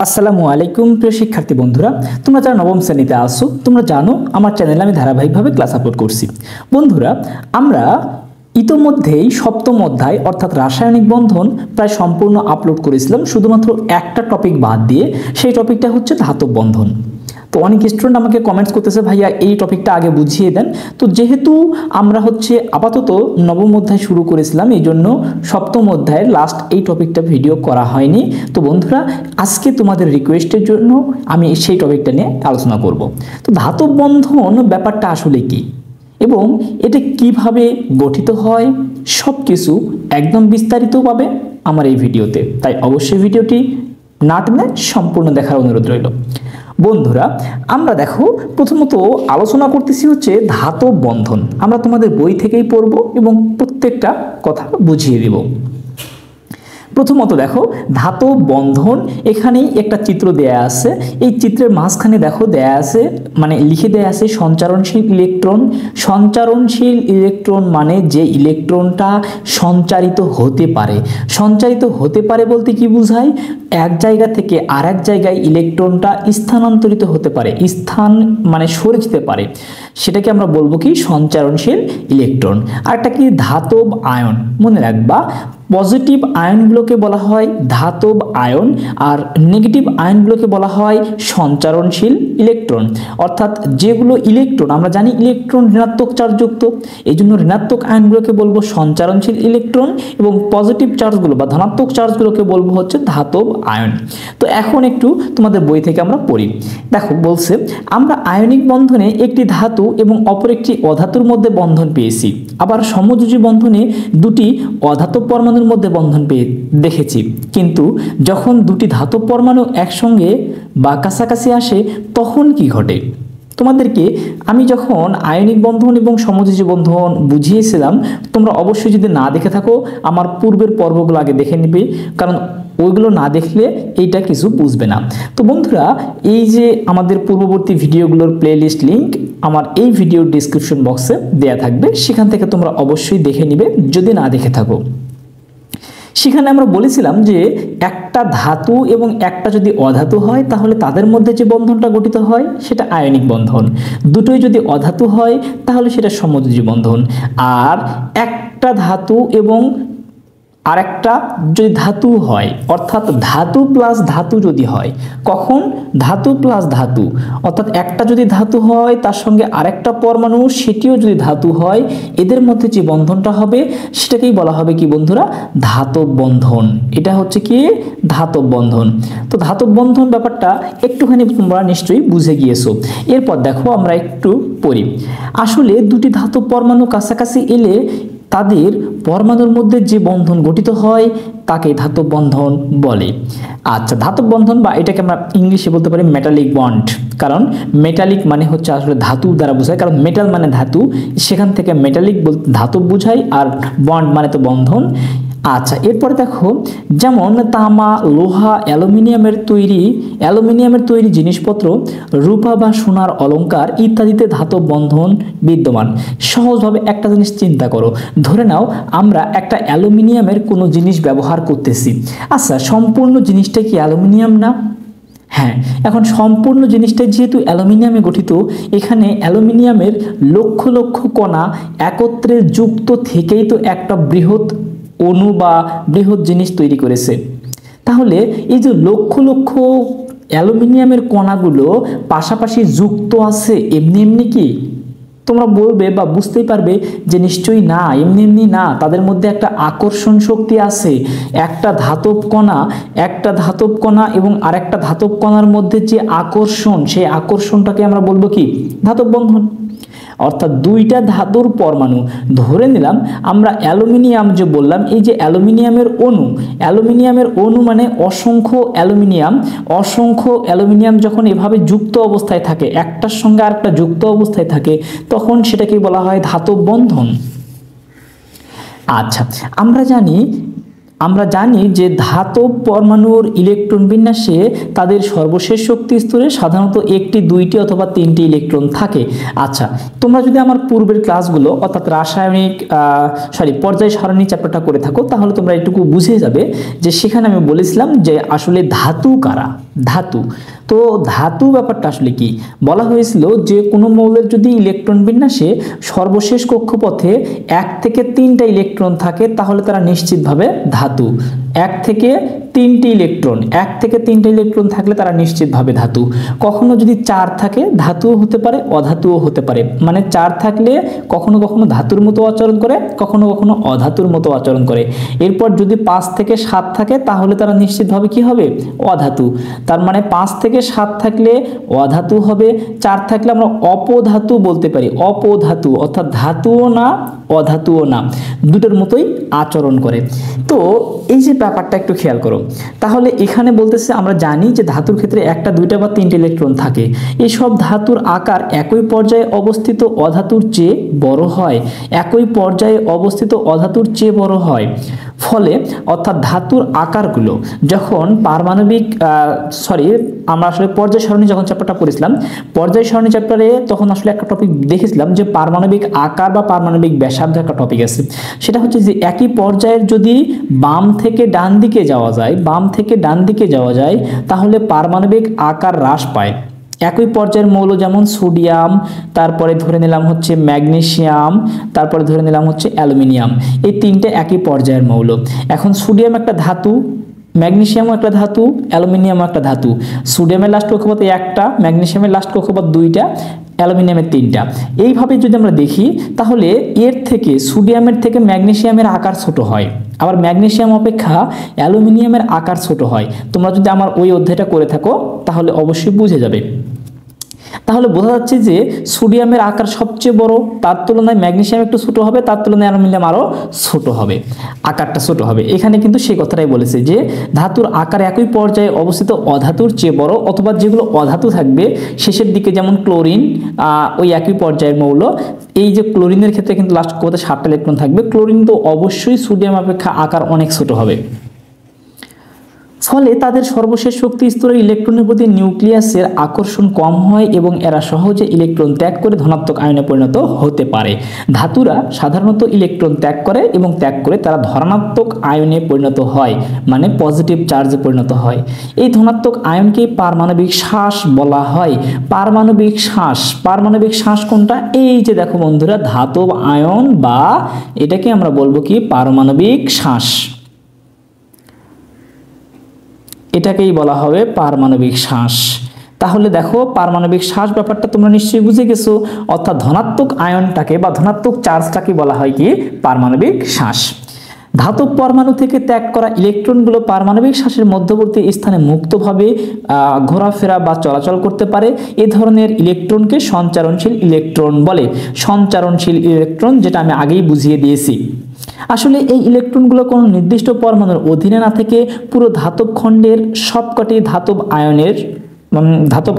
আসসালামু আলাইকুম প্রিয় শিক্ষার্থী বন্ধুরা, তোমরা যারা নবম শ্রেণীতে আসো তোমরা জানো আমার চ্যানেলে আমি ধারাবাহিকভাবে ক্লাস আপলোড করছি। বন্ধুরা, আমরা ইতোমধ্যেই সপ্তম অধ্যায় অর্থাৎ রাসায়নিক বন্ধন প্রায় সম্পূর্ণ আপলোড করেছিলাম, শুধুমাত্র একটা টপিক বাদ দিয়ে। সেই টপিকটা হচ্ছে ধাতব বন্ধন। তো অনেক স্টুডেন্ট আমাকে কমেন্টস করতেছে, ভাইয়া এই টপিকটা আগে বুঝিয়ে দেন। তো যেহেতু আমরা আপাতত নবম অধ্যায় শুরু করেছিলাম, এই জন্য সপ্তম অধ্যায়ের লাস্ট এই টপিকটা ভিডিও করা হয়নি। তো বন্ধুরা, আজকে তোমাদের রিকোয়েস্টের জন্য আমি সেই টপিকটা নিয়ে আলোচনা করব। তো ধাতব বন্ধন ব্যাপারটা আসলে কি এবং এটা কিভাবে গঠিত হয় সব কিছু একদম বিস্তারিতভাবে আমার এই ভিডিওতে, তাই অবশ্যই ভিডিওটি না টেনে সম্পূর্ণ দেখার অনুরোধ রইল। বন্ধুরা, আমরা দেখো প্রথমত আলোচনা করতেছি হচ্ছে ধাতব বন্ধন। আমরা তোমাদের বই থেকেই পড়ব এবং প্রত্যেকটা কথা বুঝিয়ে দেব। প্রথমত দেখো ধাতব বন্ধন, এখানেই একটা চিত্র দেয়া আছে। এই চিত্রের মাঝখানে দেখো দেয়া আছে, মানে লিখে দেয়া আছে সঞ্চারণশীল ইলেকট্রন। সঞ্চারণশীল ইলেকট্রন মানে যে ইলেকট্রনটা সঞ্চারিত হতে পারে। সঞ্চারিত হতে পারে বলতে কি বোঝায়? এক জায়গা থেকে আর এক জায়গায় ইলেকট্রনটা স্থানান্তরিত হতে পারে, স্থান মানে সরে যেতে পারে, সেটাকে আমরা বলবো কি সঞ্চারণশীল ইলেকট্রন। আর একটা কি ধাতব আয়ন। মনে রাখবা, পজিটিভ আয়নগুলোকে বলা হয় ধাতব আয়ন আর নেগেটিভ আয়নগুলোকে বলা হয় সঞ্চারণশীল ইলেকট্রন। অর্থাৎ যেগুলো ইলেকট্রন, আমরা জানি ইলেকট্রন ঋণাত্মক চার্জযুক্ত, এই জন্য ঋণাত্মক আয়নগুলোকে বলবো সঞ্চারণশীল ইলেকট্রন এবং পজিটিভ চার্জগুলো বা ধনাত্মক চার্জগুলোকে বলবো হচ্ছে ধাতব আয়ন। তো এখন একটু তোমাদের বই থেকে আমরা পড়ি। দেখো বলছে, আমরা আয়নিক বন্ধনে একটি ধাতু এবং অপর একটি অধাতুর মধ্যে বন্ধন পেয়েছি, আবার সমযোজী বন্ধনে দুটি অধাতব পরমাণুর মধ্যে বন্ধন পেয়ে দেখেছি। কিন্তু যখন দুটি ধাতব পরমাণু একসঙ্গে বা কাছাকাছি আসে তখন কি ঘটে? তোমাদেরকে আমি যখন আয়নিক বন্ধন এবং সমযোজী বন্ধন বুঝিয়েছিলাম, তোমরা অবশ্যই যদি না দেখে থাকো আমার পূর্বের পর্বগুলো আগে দেখে নিবে, কারণ ওইগুলো না দেখলে এইটা কিছু বুঝবে না। তো বন্ধুরা, এই যে আমাদের পূর্ববর্তী ভিডিওগুলোর প্লেলিস্ট লিংক আমার এই ভিডিওর ডিসক্রিপশন বক্সে দেয়া থাকবে, সেখান থেকে তোমরা অবশ্যই দেখে নিবে যদি না দেখে থাকো। সেখানে আমরা বলেছিলাম যে একটা ধাতু এবং একটা যদি অধাতু হয় তাহলে তাদের মধ্যে যে বন্ধনটা গঠিত হয় সেটা আয়নিক বন্ধন। দুটোই যদি অধাতু হয় তাহলে সেটা সমযোজী বন্ধন। আর একটা ধাতু এবং আরেকটা যদি ধাতু হয়, অর্থাৎ ধাতু প্লাস ধাতু যদি হয়, কখন? ধাতু প্লাস ধাতু, অর্থাৎ একটা যদি ধাতু হয় তার সঙ্গে আরেকটা পরমাণু সেটিও যদি ধাতু হয়, এদের মধ্যে যে বন্ধনটা হবে সেটাকেই বলা হবে কি বন্ধুরা? ধাতব বন্ধন। এটা হচ্ছে কি ধাতব বন্ধন। তো ধাতব বন্ধন ব্যাপারটা একটুখানি তোমরা নিশ্চয়ই বুঝে গিয়েছো। এরপর দেখো আমরা একটু পড়ি। আসলে দুটি ধাতব পরমাণু কাছাকাছি এলে তাদের পরমাণুর মধ্যে যে বন্ধন গঠিত হয় তাকে ধাতব বন্ধন বলে। আচ্ছা, ধাতব বন্ধন বা এটাকে আমরা ইংলিশে বলতে পারি মেটালিক বন্ড, কারণ মেটালিক মানে হচ্ছে আসলে ধাতু দ্বারা বোঝায়, কারণ মেটাল মানে ধাতু, সেখান থেকে মেটালিক বলতে ধাতব বোঝায়, আর বন্ড মানে তো বন্ধন। আচ্ছা, এরপরে দেখো, যেমন তামা, লোহা, অ্যালুমিনিয়ামের তৈরি জিনিসপত্র, রূপা বা সোনার অলংকার ইত্যাদিতে ধাতব বন্ধন বিদ্যমান। সহজভাবে একটা জিনিস চিন্তা করো, ধরে নাও আমরা একটা অ্যালুমিনিয়ামের কোনো জিনিস ব্যবহার করতেছি। আচ্ছা, সম্পূর্ণ জিনিসটা কি অ্যালুমিনিয়াম না? হ্যাঁ, এখন সম্পূর্ণ জিনিসটা যেহেতু অ্যালুমিনিয়ামে গঠিত, এখানে অ্যালুমিনিয়ামের লক্ষ লক্ষ কণা একত্রে যুক্ত থেকেই তো একটা বৃহৎ অণু বা বৃহৎ জিনিস তৈরি করেছে। তাহলে এই যে লক্ষ লক্ষ অ্যালুমিনিয়ামের কণাগুলো পাশাপাশি যুক্ত আছে এমনি এমনি কি? তোমরা বলবে বা বুঝতেই পারবে যে নিশ্চয়ই না, এমনি এমনি না, তাদের মধ্যে একটা আকর্ষণ শক্তি আছে। একটা ধাতব কণা এবং আরেকটা ধাতব কণার মধ্যে যে আকর্ষণ, সেই আকর্ষণটাকে আমরা বলবো কি? ধাতব বন্ধন। অর্থাৎ দুইটা ধাতুর পরমাণু, ধরে নিলাম আমরা অ্যালুমিনিয়াম যে বললাম, এই যে অ্যালুমিনিয়ামের অণু মানে অসংখ্য অ্যালুমিনিয়াম যখন এভাবে যুক্ত অবস্থায় থাকে, একটার সঙ্গে আরেকটা যুক্ত অবস্থায় থাকে, তখন সেটাকে বলা হয় ধাতব বন্ধন। আচ্ছা, আমরা জানি যে ধাতব পরমাণুর ইলেকট্রন বিন্যাসে তাদের সর্বশেষ শক্তি স্তরে সাধারণত একটি, দুইটি অথবা তিনটি ইলেকট্রন থাকে। আচ্ছা, তোমরা যদি আমার পূর্বের ক্লাসগুলো অর্থাৎ পর্যায় সারণী চ্যাপ্টারটা করে থাকো, তাহলে তোমরা একটু বুঝে যাবে যে সেখানে আমি বলেছিলাম যে আসলে ধাতু কারা। ধাতু। তো ধাতু ব্যাপারটা আসলে কি বলা হয়েছিল যে কোনো মৌলের যদি ইলেকট্রন বিন্যাসে সর্বশেষ কক্ষপথে 1 থেকে 3টা ইলেকট্রন থাকে তাহলে তারা নিশ্চিতভাবে ধাতু। 1 থেকে 3টি ইলেকট্রন, 1 থেকে 3টা ইলেকট্রন থাকলে তারা নিশ্চিতভাবে ধাতু। কখনো যদি 4 থাকে ধাতুও হতে পারে, অধাতুও হতে পারে। মানে 4 থাকলে কখনো কখনো ধাতুর মতো আচরণ করে, কখনো কখনো অধাতুর মতো আচরণ করে। এরপর যদি 5 থেকে 7 থাকে তাহলে তারা নিশ্চিতভাবে কি হবে? অধাতু। তার মানে 5 থেকে 7 থাকলে অধাতু হবে, 4 থাকলে আমরা অপধাতু বলতে পারি। অপধাতু অর্থাৎ ধাতুও না অধাতুও না, দুটোর মতোই আচরণ করে। তো এই যে ব্যাপারটা একটু খেয়াল করো, তাহলে এখানে বলতেছে আমরা জানি যে ধাতুর ক্ষেত্রে 1টা 2টা বা 3টে ইলেকট্রন থাকে। এই সব ধাতুর আকার একই পর্যায়ে অবস্থিত অধাতুর চেয়ে বড় হয়, একই পর্যায়ে অবস্থিত অধাতুর চেয়ে বড় হয়। ফলে অর্থাৎ ধাতুর আকারগুলো যখন পারমাণবিক আমরা আসলে পর্যায় সারণী যখন চ্যাপ্টারটা পড়েছিলাম, পর্যায় সারণী চ্যাপ্টারে তখন আসলে একটা টপিক দেখেছিলাম যে পারমাণবিক আকার বা পারমাণবিক ব্যাসার্ধ একটা টপিক আছে। সেটা হচ্ছে যে একই পর্যায়ের যদি বাম থেকে ডান দিকে যাওয়া যায়, বাম থেকে ডান দিকে যাওয়া যায় তাহলে পারমাণবিক আকার হ্রাস পায়। একই পর্যায়ের মৌল যেমন সোডিয়াম, তারপরে ধরে নিলাম হচ্ছে ম্যাগনেসিয়াম, তারপরে ধরে নিলাম হচ্ছে অ্যালুমিনিয়াম, এই 3টে একই পর্যায়ের মৌল। এখন সোডিয়াম একটা ধাতু, ম্যাগনেসিয়ামও একটা ধাতু, অ্যালুমিনিয়ামও একটা ধাতু। সোডিয়ামের লাস্ট কক্ষপথ 1টা, ম্যাগনেসিয়ামের লাস্ট কক্ষপথ 2টা, অ্যালুমিনিয়ামের 3টা। এইভাবে যদি আমরা দেখি তাহলে এর থেকে সোডিয়ামের থেকে ম্যাগনেসিয়ামের আকার ছোট হয়, আবার ম্যাগনেসিয়াম অপেক্ষা অ্যালুমিনিয়ামের আকার ছোট হয়। তোমরা যদি আমার ওই অধ্যায়টা করে থাকো তাহলে অবশ্যই বুঝে যাবে। তাহলে বোঝা যাচ্ছে যে সোডিয়ামের আকার সবচেয়ে বড়, তার তুলনায় ম্যাগনেসিয়াম একটু ছোট হবে, তার তুলনায় অ্যালুমিনিয়াম আরও ছোট হবে, আকারটা ছোট হবে। এখানে কিন্তু সেই কথাটাই বলেছে যে ধাতুর আকার একই পর্যায়ে অবস্থিত অধাতুর চেয়ে বড়, অথবা যেগুলো অধাতু থাকবে শেষের দিকে যেমন ক্লোরিন, ওই একই পর্যায়ের মৌল। এই যে ক্লোরিনের ক্ষেত্রে কিন্তু লাস্ট কোথায় 7টা ইলেকট্রন থাকবে, ক্লোরিন তো অবশ্যই সোডিয়াম অপেক্ষা আকার অনেক ছোট হবে। ফলে তাদের সর্বশেষ শক্তি স্তরের ইলেকট্রনের প্রতি নিউক্লিয়াসের আকর্ষণ কম হয় এবং এরা সহজে ইলেকট্রন ত্যাগ করে ধনাত্মক আয়নে পরিণত হতে পারে। ধাতুরা সাধারণত ইলেকট্রন ত্যাগ করে এবং ত্যাগ করে তারা ধনাত্মক আয়নে পরিণত হয়, মানে পজিটিভ চার্জে পরিণত হয়। এই ধনাত্মক আয়নকে পারমাণবিক শ্বাস বলা হয়। পারমাণবিক শ্বাস, পারমাণবিক শ্বাস কোনটা? এই যে দেখো বন্ধুরা, ধাতব আয়ন, বা এটাকে আমরা বলবো কি পারমাণবিক শ্বাস, এটাকেই বলা হবে পারমাণবিক শ্বাস। তাহলে দেখো পারমাণবিক শ্বাস ব্যাপারটা তোমরা নিশ্চয়ই বুঝে গেছো, অর্থাৎ ধনাত্মক আয়নটাকে বা ধনাত্মক চার্জটাকে বলা হয় কি পারমাণবিক শ্বাস। ধাতব পরমাণু থেকে ত্যাগ করা ইলেকট্রনগুলো পারমাণবিক শ্বাসের মধ্যবর্তী স্থানে মুক্তভাবে ঘোরাফেরা বা চলাচল করতে পারে। এ ধরনের ইলেকট্রনকে সঞ্চারণশীল ইলেকট্রন বলে। সঞ্চারণশীল ইলেকট্রন, যেটা আমি আগেই বুঝিয়ে দিয়েছি। আসলে এই ইলেকট্রনগুলো কোনো নির্দিষ্ট পরমাণুর অধীনে না থেকে পুরো ধাতব খণ্ডের সবকটি ধাতব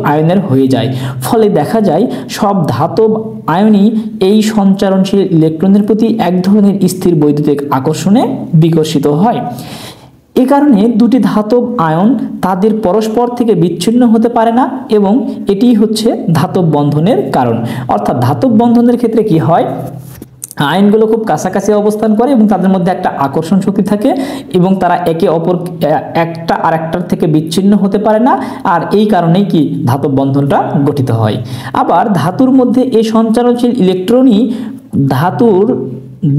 আয়নের হয়ে যায়। ফলে দেখা যায় সব ধাতব আয়নই এই সঞ্চারণশীল ইলেকট্রনের প্রতি এক ধরনের স্থির বৈদ্যুতিক আকর্ষণে বিকশিত হয়। এ কারণে দুটি ধাতব আয়ন তাদের পরস্পর থেকে বিচ্ছিন্ন হতে পারে না এবং এটি হচ্ছে ধাতব বন্ধনের কারণ। অর্থাৎ ধাতব বন্ধনের ক্ষেত্রে কি হয়, আয়নগুলো খুব কাছাকাছি অবস্থান করে এবং তাদের মধ্যে একটা আকর্ষণ শক্তি থাকে এবং তারা একে অপর একটা আরেকটার থেকে বিচ্ছিন্ন হতে পারে না, আর এই কারণেই কি ধাতব বন্ধনটা গঠিত হয়। আবার ধাতুর মধ্যে এই সঞ্চারণশীল ইলেকট্রনই ধাতুর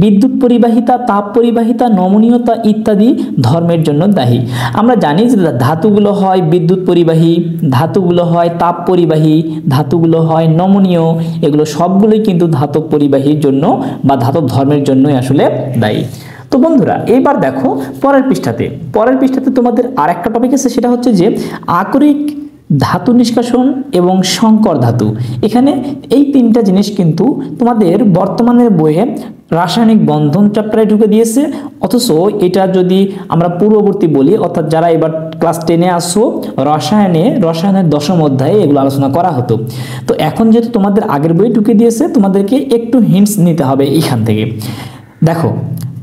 বিদ্যুৎ পরিবাহিতা, তাপ পরিবাহিতা, নমনীয়তা ইত্যাদি ধর্মের জন্য দায়ী। আমরা জানি যে ধাতুগুলো হয় বিদ্যুৎ পরিবাহী, ধাতুগুলো হয় তাপ পরিবাহী, ধাতুগুলো হয় নমনীয়, এগুলো সবগুলোই কিন্তু ধাতব পরিবাহীর জন্য বা ধাতব ধর্মের জন্যই আসলে দায়ী। তো বন্ধুরা এইবার দেখো পরের পৃষ্ঠাতে তোমাদের আর একটা টপিক আছে, সেটা হচ্ছে যে আকরিক ধাতু নিষ্কাশন এবং সংকর ধাতু। এখানে এই 3টা জিনিস কিন্তু তোমাদের বর্তমানের বইয়ে রাসায়নিক বন্ধন চ্যাপ্টারে ঢুকে দিয়েছে, অথচ এটা যদি আমরা পূর্ববর্তী বলি, অর্থাৎ যারা এবার ক্লাস 10-এ আসো, রসায়নের 10ম অধ্যায়ে এগুলো আলোচনা করা হতো। তো এখন যেহেতু তোমাদের আগের বই ঢুকে দিয়েছে, তোমাদেরকে একটু হিন্টস নিতে হবে এইখান থেকে। দেখো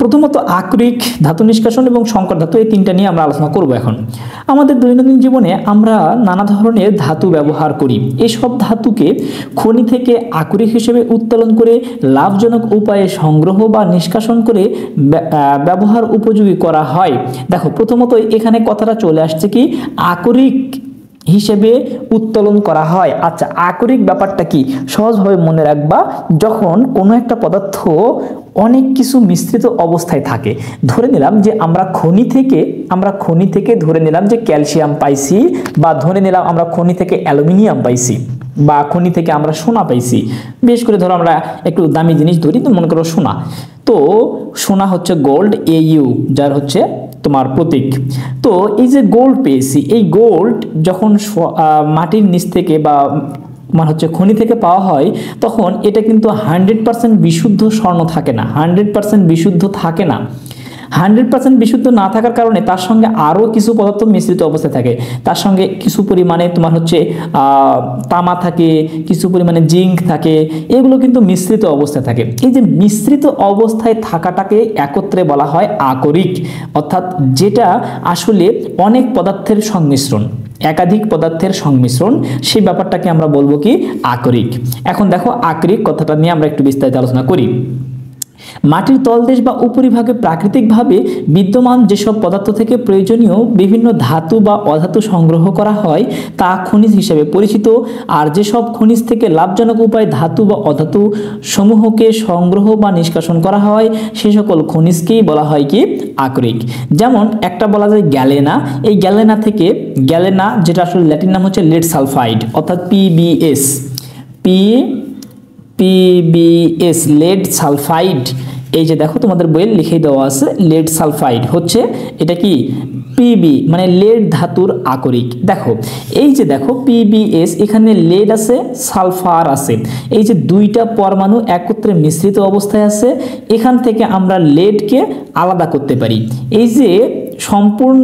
প্রথমত আকরিক ধাতু নিষ্কাশন এবং সংকর ধাতু, এই 3টা নিয়ে আমরা আলোচনা করব। এখন আমাদের দৈনন্দিন জীবনে আমরা নানা ধরনের ধাতু ব্যবহার করি। এসব ধাতুকে খনি থেকে আকরিক হিসেবে উত্তোলন করে লাভজনক উপায়ে সংগ্রহ বা নিষ্কাশন করে ব্যবহার উপযোগী করা হয়। দেখো প্রথমত এখানে কথাটা চলে আসছে কি আকরিক হিসেবে উত্তোলন করা হয়। আচ্ছা, আকরিক ব্যাপারটা কি সহজভাবে মনে রাখবা, যখন কোনো একটা পদার্থ অনেক কিছু মিশ্রিত অবস্থায় থাকে, ধরে নিলাম যে আমরা খনি থেকে ধরে নিলাম যে ক্যালসিয়াম পাইছি, বা ধরে নিলাম আমরা খনি থেকে অ্যালুমিনিয়াম পাইছি, বা খনি থেকে আমরা সোনা পাইছি। বিশেষ করে ধরো আমরা একটু দামি জিনিস ধরি, তো মনে করো সোনা। তো সোনা হচ্ছে গোল্ড, AU যার হচ্ছে তোমার প্রতীক। তো এই যে গোল্ড পেয়েছি, এই গোল্ড যখন মাটির নিচ থেকে বা মানে হচ্ছে খনি থেকে পাওয়া হয়, তখন এটা কিন্তু 100% বিশুদ্ধ স্বর্ণ থাকে না, 100% বিশুদ্ধ থাকে না। 100% বিশুদ্ধ না থাকার কারণে তার সঙ্গে আরও কিছু পদার্থ মিশ্রিত অবস্থায় থাকে। তার সঙ্গে কিছু পরিমাণে তোমার হচ্ছে তামা থাকে, কিছু পরিমাণে জিঙ্ক থাকে, এগুলো কিন্তু মিশ্রিত অবস্থায় থাকে। এই যে মিশ্রিত অবস্থায় থাকাটাকে একত্রে বলা হয় আকরিক, অর্থাৎ যেটা আসলে অনেক পদার্থের সংমিশ্রণ, একাধিক পদার্থের সংমিশ্রণ, সেই ব্যাপারটাকে আমরা বলবো কি আকরিক। এখন দেখো আকরিক কথাটা নিয়ে আমরা একটু বিস্তারিত আলোচনা করি। মাটির তলদেশ বা উপরিভাগে প্রাকৃতিকভাবে বিদ্যমান যেসব পদার্থ থেকে প্রয়োজনীয় বিভিন্ন ধাতু বা অধাতু সংগ্রহ করা হয় তা খনিজ হিসেবে পরিচিত। আর যেসব খনিজ থেকে লাভজনক উপায়ে ধাতু বা অধাতু সমূহকে সংগ্রহ বা নিষ্কাশন করা হয় সে সকল খনিজকেই বলা হয় কি আকরিক। যেমন একটা বলা যায় গ্যালেনা, এই গ্যালেনা যেটা আসলে ল্যাটিন নাম হচ্ছে লেড সালফাইড, অর্থাৎ PbS, লেড সালফাইড। এই যে দেখো তোমাদের বইয়ে লিখে দেওয়া আছে লেড সালফাইড হচ্ছে এটা কি PB মানে লেড ধাতুর আকরিক। দেখো এই যে দেখো PbS, এখানে লেড আছে, সালফার আছে, এই যে দুইটা পরমাণু একত্রে মিশ্রিত অবস্থায় আছে, এখান থেকে আমরা লেডকে আলাদা করতে পারি। এই যে সম্পূর্ণ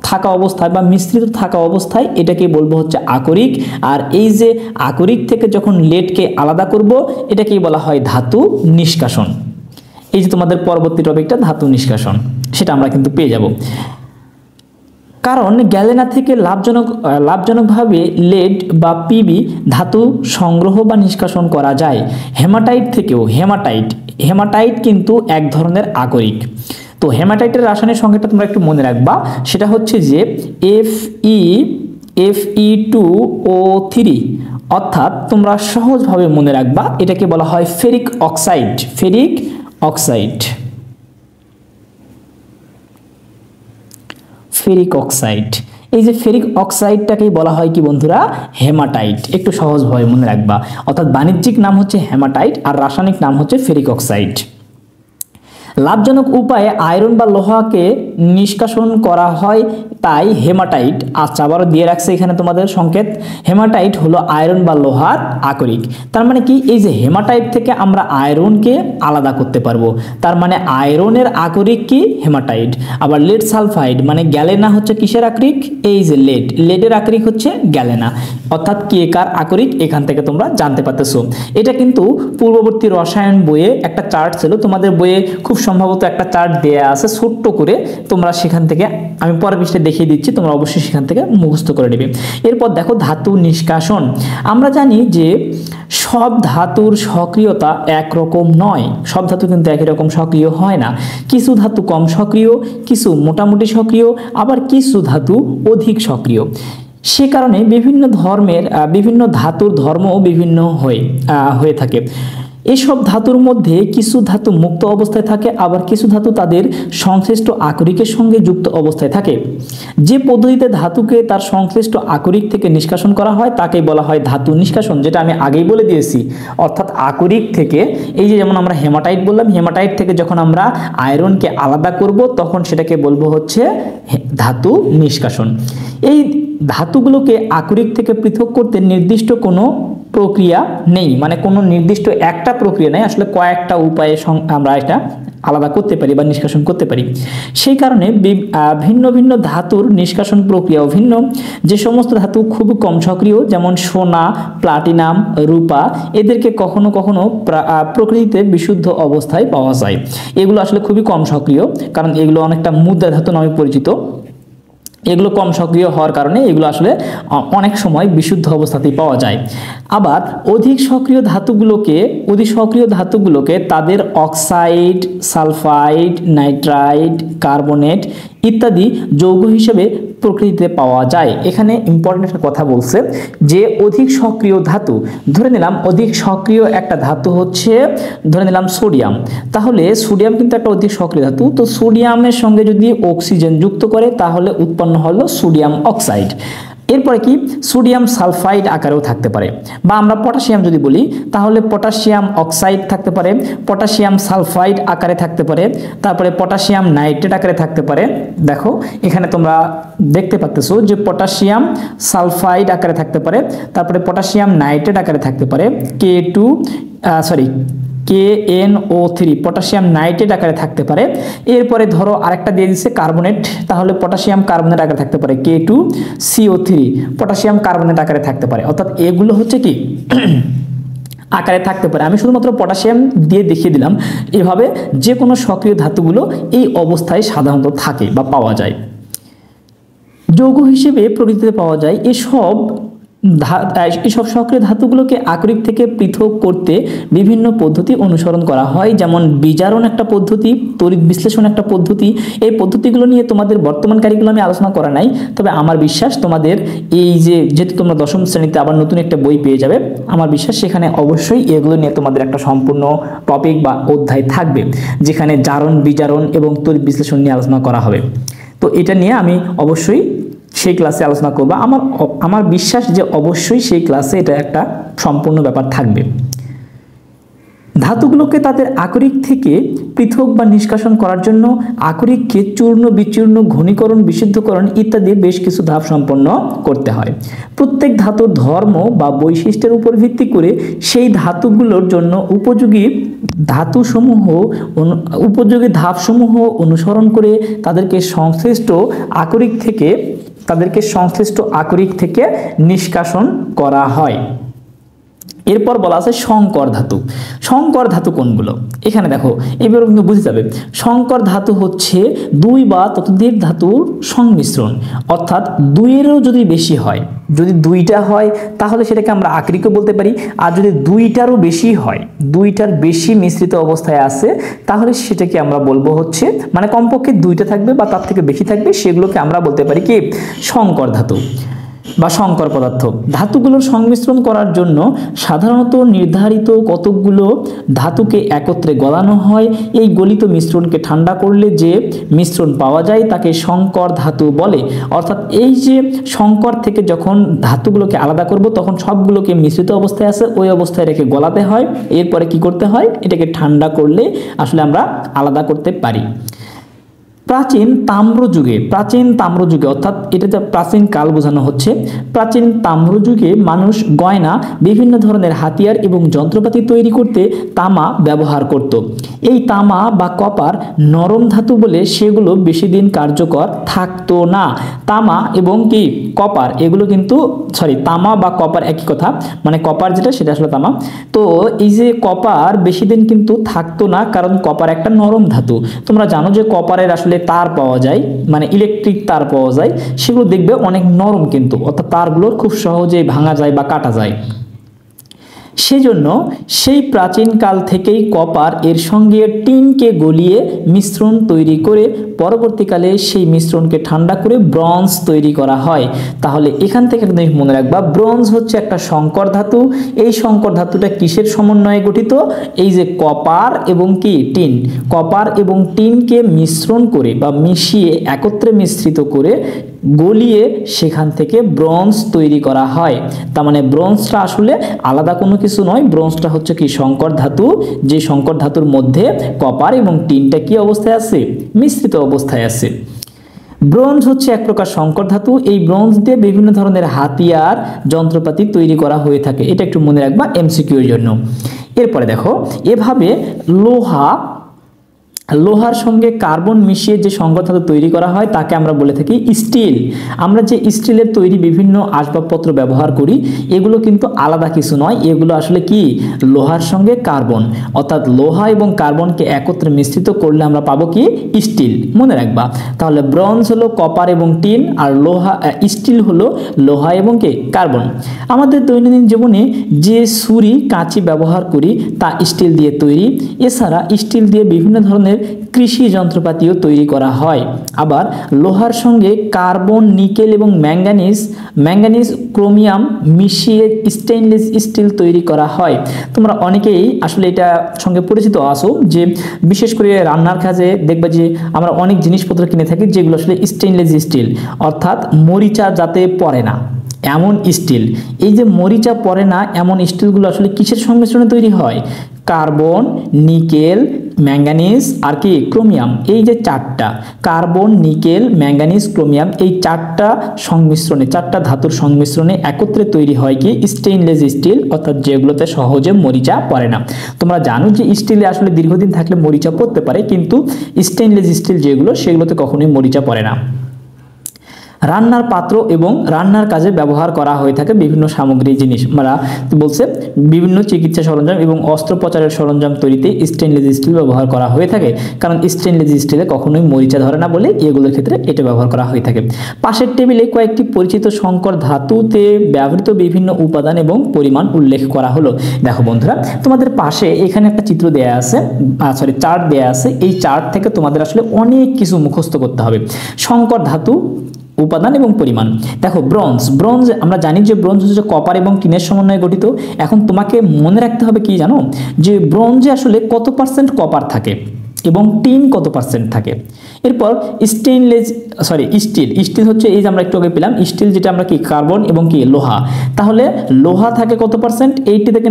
থাকা অবস্থায় বা মিশ্রিত থাকা অবস্থায় এটাকে বলবো হচ্ছে আকরিক। আর এই যে আকরিক থেকে যখন লেডকে আলাদা করব এটাকেই বলা হয় ধাতু নিষ্কাশন। এই যে তোমাদের পরবর্তী টপিকটা ধাতু নিষ্কাশন, সেটা আমরা কিন্তু পেয়ে যাব। কারণ গ্যালেনা থেকে লাভজনকভাবে লেড বা PB ধাতু সংগ্রহ বা নিষ্কাশন করা যায়। হেমাটাইট থেকেও, হেমাটাইট কিন্তু এক ধরনের আকরিক। তো হেমাটাইটের রাসায়নিক সংকেতটা তোমরা একটু মনে রাখবা, সেটা হচ্ছে যে Fe2O3, অর্থাৎ তোমরা সহজভাবে মনে রাখবা এটাকে বলা হয় ফেরিক অক্সাইড। এই যে ফেরিক অক্সাইডটাকেই বলা হয় কি বন্ধুরা হেমাটাইট। একটু সহজভাবে মনে রাখবা, অর্থাৎ বাণিজ্যিক নাম হচ্ছে হেমাটাইট আর রাসায়নিক নাম হচ্ছে ফেরিক অক্সাইড। লাভজনক উপায়ে আয়রন বা লোহাকে নিষ্কাশন করা হয় তাই হেমাটাইট। আচ্ছা, আবারও দিয়ে রাখছে এখানে তোমাদের সংকেত, হেমাটাইট হলো আয়রন বা লোহার আকরিক। তার মানে কি এই যে হেমাটাইট থেকে আমরা আয়রনকে আলাদা করতে পারবো, তার মানে আয়রনের আকরিক কি হেমাটাইট। আবার লেড সালফাইড মানে গ্যালেনা হচ্ছে কিসের আকরিক, এই যে লেডের আকরিক হচ্ছে গ্যালেনা, অর্থাৎ কে কার আকরিক এখান থেকে তোমরা জানতে পারতেছো। এটা কিন্তু পূর্ববর্তী রসায়ন বইয়ে একটা চার্ট ছিল, তোমাদের বইয়ে খুব সম্ভবত একটা চার্ট দেয়া আছে ছোট্ট করে, তোমরা সেখান থেকে আমি পরের পৃষ্ঠে দেখিয়ে দিচ্ছি, তোমরা অবশ্যই সেখান থেকে মুখস্থ করে নেবে। এরপর দেখো ধাতু নিষ্কাশন। আমরা জানি যে সব ধাতুর সক্রিয়তা একরকম নয়, সব ধাতু কিন্তু একই রকম সক্রিয় হয় না। কিছু ধাতু কম সক্রিয়, কিছু মোটামুটি সক্রিয়, আবার কিছু ধাতু অধিক সক্রিয়। সে কারণে বিভিন্ন ধাতুর ধর্মও বিভিন্ন হয়ে থাকে। এসব ধাতুর মধ্যে কিছু ধাতু মুক্ত অবস্থায় থাকে, আবার কিছু ধাতু তাদের সংশ্লিষ্ট আকরিকের সঙ্গে যুক্ত অবস্থায় থাকে। যে পদ্ধতিতে ধাতুকে তার সংশ্লিষ্ট আকরিক থেকে নিষ্কাশন করা হয় তাকে বলা হয় ধাতু নিষ্কাশন, যেটা আমি আগেই বলে দিয়েছি। অর্থাৎ আকরিক থেকে, এই যে যেমন আমরা হেমাটাইট বললাম, হেমাটাইট থেকে যখন আমরা আয়রনকে আলাদা করব তখন সেটাকে বলবো হচ্ছে ধাতু নিষ্কাশন। এই ধাতুগুলোকে আকরিক থেকে পৃথক করতে নির্দিষ্ট কোনো প্রক্রিয়া নেই, মানে কোনো নির্দিষ্ট একটা প্রক্রিয়া নেই, আসলে কয়েকটা উপায়ে আমরা এটা আলাদা করতে পারি বা নিষ্কাশন করতে পারি। সেই কারণে ভিন্ন ভিন্ন ধাতুর নিষ্কাশন প্রক্রিয়াও ভিন্ন। যে সমস্ত ধাতু খুব কম সক্রিয়, যেমন সোনা, প্লাটিনাম, রূপা, এদেরকে কখনো কখনো প্রকৃতিতে বিশুদ্ধ অবস্থায় পাওয়া যায়। এগুলো আসলে খুবই কম সক্রিয়, কারণ এগুলো অনেকটা মুদ্রা ধাতু নামে পরিচিত। এগুলো কম সক্রিয় হওয়ার কারণে এগুলো আসলে অনেক সময় বিশুদ্ধ অবস্থাতেই পাওয়া যায়। আবার অধিক সক্রিয় ধাতুগুলোকে তাদের অক্সাইড, সালফাইড, নাইট্রাইট, কার্বনেট ইত্যাদি যৌগ হিসেবে প্রকৃতিতে পাওয়া যায়। এখানে ইম্পর্টেন্ট একটা কথা বলছে যে অধিক সক্রিয় ধাতু, ধরে নিলাম অধিক সক্রিয় একটা ধাতু হচ্ছে ধরে নিলাম সোডিয়াম, তাহলে সোডিয়াম কিন্তু একটা অধিক সক্রিয় ধাতু, তো সোডিয়ামের সঙ্গে যদি অক্সিজেন যুক্ত করে তাহলে উৎপন্ন হলো সোডিয়াম অক্সাইড। এরপরে কি সোডিয়াম সালফাইড আকারেও থাকতে পারে, বা আমরা পটাশিয়াম যদি বলি তাহলে পটাশিয়াম অক্সাইড থাকতে পারে, পটাশিয়াম সালফাইড আকারে থাকতে পারে, তারপরে পটাশিয়াম নাইট্রেট আকারে থাকতে পারে। দেখো এখানে তোমরা দেখতে পাচ্ছো যে পটাশিয়াম সালফাইড আকারে থাকতে পারে, তারপরে পটাশিয়াম নাইট্রেট আকারে থাকতে পারে, KNO3 পটাশিয়াম নাইট্রেট আকারে থাকতে পারে। এরপরে ধরো আরেকটা দিয়ে দিচ্ছে কার্বনেট, তাহলে পটাশিয়াম কার্বনেট আকারে থাকতে পারে, K2CO3 পটাশিয়াম কার্বনেট আকারে থাকতে পারে। অর্থাৎ এগুলো হচ্ছে কি আকারে থাকতে পারে। আমি শুধুমাত্র পটাশিয়াম দিয়ে দেখিয়ে দিলাম। এভাবে যে কোনো সক্রিয় ধাতুগুলো এই অবস্থায় সাধারণত থাকে বা পাওয়া যায়। যৌগ হিসেবে প্রকৃতিতে পাওয়া যায় এসব সক্রিয় ধাতুগুলোকে আকরিক থেকে পৃথক করতে বিভিন্ন পদ্ধতি অনুসরণ করা হয়, যেমন বিজারণ একটা পদ্ধতি, তড়িৎ বিশ্লেষণ একটা পদ্ধতি। এই পদ্ধতিগুলো নিয়ে তোমাদের বর্তমান কারিকুলামে আলোচনা করা নাই, তবে আমার বিশ্বাস তোমাদের এই যেহেতু তোমরা দশম শ্রেণীতে আবার নতুন একটা বই পেয়ে যাবে, আমার বিশ্বাস সেখানে অবশ্যই এগুলো নিয়ে তোমাদের একটা সম্পূর্ণ টপিক বা অধ্যায় থাকবে, যেখানে জারণ, বিজারণ এবং তড়িৎ বিশ্লেষণ নিয়ে আলোচনা করা হবে। তো এটা নিয়ে আমি অবশ্যই সেই ক্লাসে আলোচনা করব। আমার বিশ্বাস যে অবশ্যই সেই ক্লাসে এটা একটা সম্পূর্ণ ব্যাপার থাকবে। ধাতুগুলোকে তাদের আকরিক থেকে পৃথক বা নিষ্কাশন করার জন্য আকরিককে চূর্ণ, বিচূর্ণ, ঘনীকরণ, বিশুদ্ধকরণ ইত্যাদি বেশ কিছু ধাপ সম্পন্ন করতে হয়। প্রত্যেক ধাতুর ধর্ম বা বৈশিষ্ট্যের উপর ভিত্তি করে সেই ধাতুগুলোর জন্য উপযোগী ধাপসমূহ অনুসরণ করে তাদেরকে সংশ্লিষ্ট আকরিক থেকে নিষ্কাশন করা হয়। এরপর বলা আছে সংকর ধাতু। সংকর ধাতু কোনগুলো? এখানে দেখো এবার কিন্তু বুঝে যাবে। সংকর ধাতু হচ্ছে দুই বা ততোধিক ধাতুর সংমিশ্রণ, অর্থাৎ দুইয়েরও যদি বেশি হয়, যদি দুইটা হয় তাহলে সেটাকে আমরা আকরিকও বলতে পারি, আর যদি দুইটারও বেশি হয়, দুইটার বেশি মিশ্রিত অবস্থায় আছে, তাহলে সেটাকে আমরা বলবো হচ্ছে মানে কমপক্ষে দুইটা থাকবে বা তার থেকে বেশি থাকবে, সেগুলোকে আমরা বলতে পারি কি সংকর ধাতু বা সংকর পদার্থ। ধাতুগুলোর সংমিশ্রণ করার জন্য সাধারণত নির্ধারিত কতকগুলো ধাতুকে একত্রে গলানো হয়। এই গলিত মিশ্রণকে ঠান্ডা করলে যে মিশ্রণ পাওয়া যায় তাকে সংকর ধাতু বলে। অর্থাৎ এই যে সংকর থেকে যখন ধাতুগুলোকে আলাদা করব তখন সবগুলোকে মিশ্রিত অবস্থায় আছে ওই অবস্থায় রেখে গলাতে হয়, এরপরে কি করতে হয়, এটাকে ঠান্ডা করলে আসলে আমরা আলাদা করতে পারি। প্রাচীন তাম্রযুগে অর্থাৎ এটাতে প্রাচীন কাল বোঝানো হচ্ছে। প্রাচীন তাম্রযুগে মানুষ গয়না, বিভিন্ন ধরনের হাতিয়ার এবং যন্ত্রপাতি তৈরি করতে তামা ব্যবহার করত। এই তামা বা কপার নরম ধাতু বলে সেগুলো বেশি দিন কার্যকর থাকতো না। তামা এবং কি কপার এগুলো কিন্তু তামা বা কপার একই কথা, মানে কপার যেটা সেটা আসলে তামা। তো এই যে কপার বেশি দিন কিন্তু থাকতো না, কারণ কপার একটা নরম ধাতু। তোমরা জানো যে কপারের আসলে তার পাওয়া যায়, মানে ইলেকট্রিক তার পাওয়া যায়, সেগুলো দেখবে অনেক নরম কিন্তু, অর্থাৎ তারগুলো খুব সহজেই ভাঙা যায় বা কাটা যায়। সেজন্য সেই প্রাচীনকাল থেকেই কপার এর সঙ্গে টিনকে গলিয়ে মিশ্রণ তৈরি করে পরবর্তীকালে সেই মিশ্রণকে ঠান্ডা করে ব্রোঞ্জ তৈরি করা হয়। তাহলে এখান থেকে একটা জিনিস মনে রাখবা, ব্রোঞ্জ হচ্ছে একটা সংকর ধাতু। এই সংকর ধাতুটা কিসের সমন্বয়ে গঠিত? এই যে কপার এবং কি টিন, কপার এবং টিনকে মিশ্রণ করে বা মিশিয়ে একত্রে মিশ্রিত করে গলিয়ে সেখান থেকে ব্রোঞ্জ তৈরি করা হয়। তার মানে ব্রোঞ্জটা আসলে আলাদা কোনো কিছু নয়, ব্রোঞ্জটা হচ্ছে কি সংকর ধাতু, যে সংকর ধাতুর মধ্যে কপার এবং টিনটা কি অবস্থায় আছে? মিশ্রিত অবস্থায় আছে। ব্রোঞ্জ হচ্ছে এক প্রকার সংকর ধাতু। এই ব্রোঞ্জ দিয়ে বিভিন্ন ধরনের হাতিয়ার, যন্ত্রপাতি তৈরি করা হয়ে থাকে। এটা একটু মনে রাখবা এমসিকিউর জন্য। এরপরে দেখো, এভাবে লোহার সঙ্গে কার্বন মিশিয়ে যে সংকর ধাতু তৈরি করা হয় তাকে আমরা বলে থাকি স্টিল। আমরা যে স্টিলের তৈরি বিভিন্ন আসবাবপত্র ব্যবহার করি এগুলো কিন্তু আলাদা কিছু নয়, এগুলো আসলে কি লোহার সঙ্গে কার্বন, অর্থাৎ লোহা এবং কার্বনকে একত্রে মিশ্রিত করলে আমরা পাবো কি স্টিল। মনে রাখবা। তাহলে ব্রোঞ্জ হলো কপার এবং টিন, আর স্টিল হলো লোহা এবং কি কার্বন। আমাদের দৈনন্দিন জীবনে যে ছুরি, কাঁচি ব্যবহার করি তা স্টিল দিয়ে তৈরি। এছাড়া স্টিল দিয়ে বিভিন্ন ধরনের ধরনের কৃষি যন্ত্রপাতিও তৈরি করা হয়। আবার লোহার সঙ্গে কার্বন, নিকেল এবং ম্যাঙ্গানিজ ক্রোমিয়াম মিশিয়ে স্টেইনলেস স্টিল তৈরি করা হয়। তোমরা অনেকেই আসলে এটা সঙ্গে পরিচিত আছো যে বিশেষ করে রান্নার কাজে দেখবে যে আমরা অনেক জিনিসপত্র কিনে থাকি যেগুলো আসলে স্টেইনলেস স্টিল, অর্থাৎ মরিচা যাতে পড়ে না এমন স্টিল। এই যে মরিচা পড়ে না এমন স্টিলগুলো আসলে কিসের সংমিশ্রণে তৈরি হয়? কার্বন, নিকেল, ম্যাঙ্গানিজ আর কি ক্রোমিয়াম, এই যে চারটা কার্বন, নিকেল, ম্যাঙ্গানিজ, ক্রোমিয়াম, এই চারটা সংমিশ্রণে, চারটা ধাতুর সংমিশ্রণে একত্রে তৈরি হয় কি স্টেইনলেস স্টিল, অর্থাৎ যেগুলোতে সহজে মরিচা পড়ে না। তোমরা জানো যে স্টিলে আসলে দীর্ঘদিন থাকলে মরিচা পড়তে পারে, কিন্তু স্টেইনলেস স্টিল যেগুলো সেগুলোতে কখনোই মরিচা পড়ে না। রান্নার পাত্র এবং রান্নার কাজে ব্যবহার করা হয়ে থাকে বিভিন্ন সামগ্রী জিনিস, মানে বলছে বিভিন্ন চিকিৎসা সরঞ্জাম এবং অস্ত্রোপচারের সরঞ্জাম তৈরিতে স্টেইনলেস স্টিল ব্যবহার করা হয়ে থাকে, কারণ স্টেইনলেস স্টিলে কখনোই মরিচা ধরে না বলে এগুলোর ক্ষেত্রে এটা ব্যবহার করা হয়ে থাকে। পাশের টেবিলে কয়েকটি পরিচিত সংকর ধাতুতে ব্যবহৃত বিভিন্ন উপাদান এবং পরিমাণ উল্লেখ করা হলো। দেখো বন্ধুরা, তোমাদের পাশে এখানে একটা চিত্র দেয়া আছে, চার্ট দেয়া আছে। এই চার্ট থেকে তোমাদের আসলে অনেক কিছু মুখস্থ করতে হবে। সংকর ধাতু, উপাদান এবং পরিমাণ। দেখো ব্রোঞ্জ আমরা জানি যে ব্রোঞ্জ হচ্ছে কপার এবং টিনের সমন্বয়ে গঠিত। এখন তোমাকে মনে রাখতে হবে কি জানো, যে ব্রোঞ্জে আসলে কত পার্সেন্ট কপার থাকে এবং টিন কত পার্সেন্ট থাকে। এরপর স্টিল হচ্ছে এই যে আমরা একটু আগে পেলাম স্টিল, যেটা আমরা কি কার্বন এবং কি লোহা। তাহলে লোহা থাকে কত পার্সেন্ট? 80 থেকে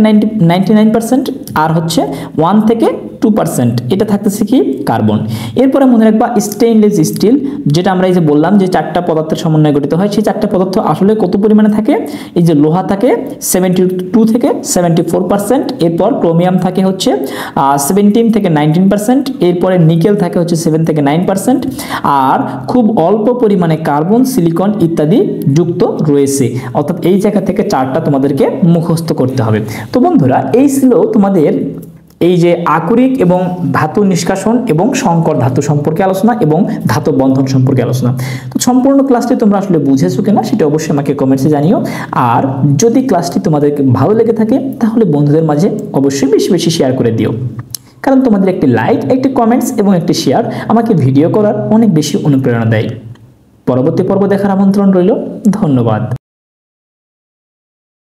99%, আর হচ্ছে 1 থেকে 2% এটা থাকতেছে কি কার্বন। এরপরে মনে রাখবা স্টেইনলেস স্টিল, যেটা আমরা এই যে বললাম যে চারটা পদার্থের সমন্বয়ে গঠিত হয়, সেই চারটা পদার্থ আসলে কত পরিমাণে থাকে? এই যে লোহা থাকে 72 থেকে 74%, এরপর ক্রোমিয়াম থাকে হচ্ছে 17 থেকে 19%, এরপরে নিকেল থাকে হচ্ছে 7 থেকে 9%, আর খুব অল্প পরিমাণে কার্বন, সিলিকন ইত্যাদি যুক্ত রয়েছে। অর্থাৎ এই জায়গা থেকে চারটা তোমাদেরকে মুখস্থ করতে হবে। তো বন্ধুরা, এই ছিল তোমাদের এই যে আকরিক এবং ধাতু নিষ্কাশন এবং সংকর ধাতু সম্পর্কে আলোচনা এবং ধাতু বন্ধন সম্পর্কে আলোচনা। তো সম্পূর্ণ ক্লাসটি তোমরা আসলে বুঝেছো কিনা সেটা অবশ্যই আমাকে কমেন্টসে জানিও। আর যদি ক্লাসটি তোমাদেরকে ভালো লেগে থাকে তাহলে বন্ধুদের মাঝে অবশ্যই বেশি বেশি শেয়ার করে দিও, কারণ তোমাদের একটি লাইক, একটি কমেন্টস এবং একটি শেয়ার আমাকে ভিডিও করার অনেক বেশি অনুপ্রেরণা দেয়। পরবর্তী পর্ব দেখার আমন্ত্রণ রইল। ধন্যবাদ।